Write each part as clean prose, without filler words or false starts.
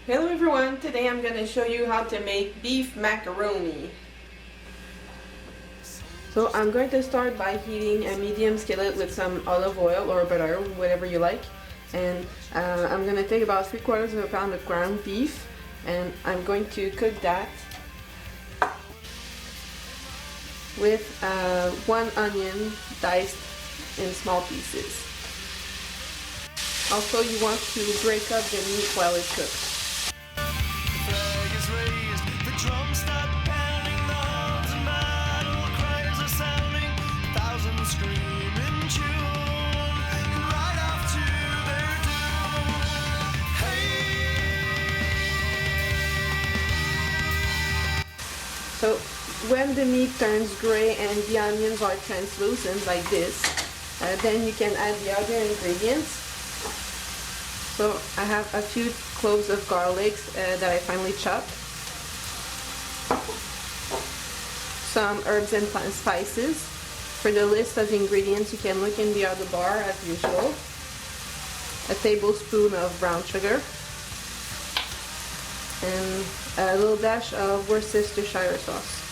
Hello everyone, today I'm going to show you how to make beef macaroni. So I'm going to start by heating a medium skillet with some olive oil or butter, whatever you like. And I'm going to take about 3/4 pound of ground beef and I'm going to cook that with 1 onion diced in small pieces. Also, you want to break up the meat while it cooks. So when the meat turns gray and the onions are translucent like this, then you can add the other ingredients. So I have a few cloves of garlic that I finely chopped, some herbs and spices. For the list of ingredients, you can look in the other bar as usual. A tablespoon of brown sugar and a little dash of worcestershire sauce.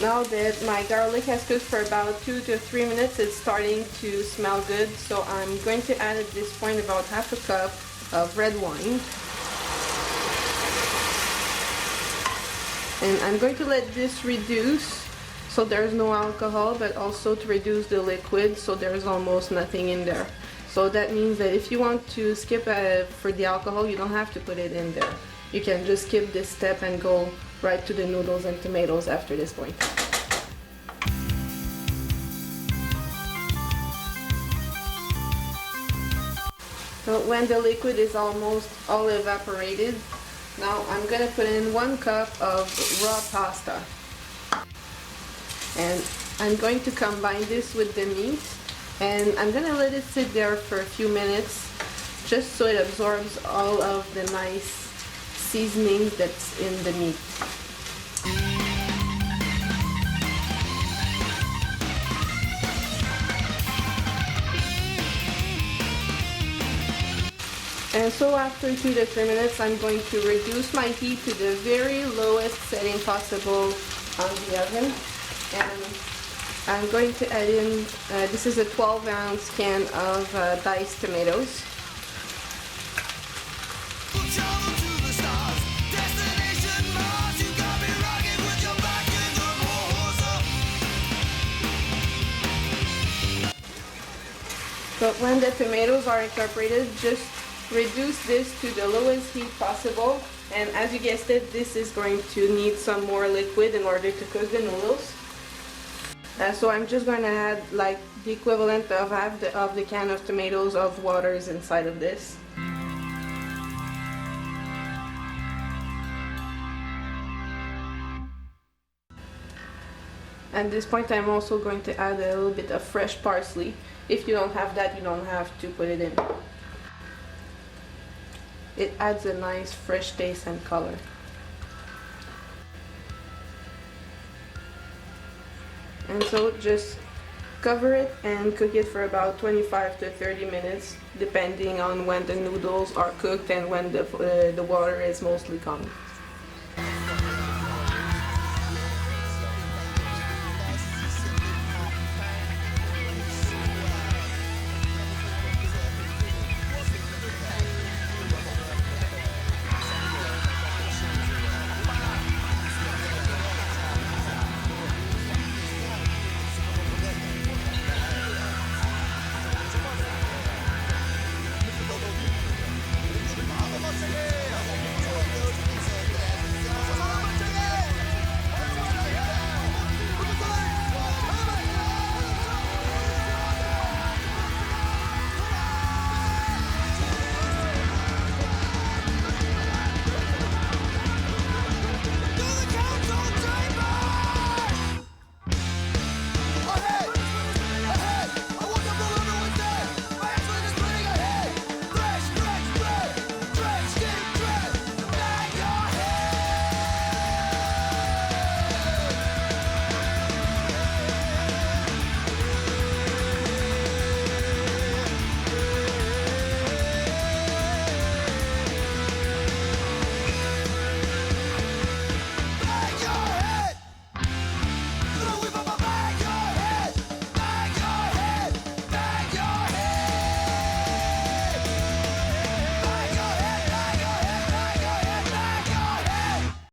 Now that my garlic has cooked for about 2 to 3 minutes, it's starting to smell good, so I'm going to add at this point about 1/2 cup of red wine. And I'm going to let this reduce so there's no alcohol, but also to reduce the liquid so there's almost nothing in there. So that means that if you want to skip for the alcohol, you don't have to put it in there. You can just skip this step and go right to the noodles and tomatoes after this point. So when the liquid is almost all evaporated, now I'm going to put in 1 cup of raw pasta. And I'm going to combine this with the meat, and I'm going to let it sit there for a few minutes just so it absorbs all of the nice seasonings that's in the meat. And so after 2 to 3 minutes, I'm going to reduce my heat to the very lowest setting possible on the oven. And I'm going to add in, this is a 12-ounce can of diced tomatoes. But when the tomatoes are incorporated, just reduce this to the lowest heat possible, and as you guessed it, this is going to need some more liquid in order to cook the noodles. So I'm just going to add like the equivalent of half of the can of tomatoes of waters inside of this. At this point, I'm also going to add a little bit of fresh parsley. If you don't have that, you don't have to put it in. It adds a nice fresh taste and color. And so just cover it and cook it for about 25 to 30 minutes, depending on when the noodles are cooked and when the water is mostly gone.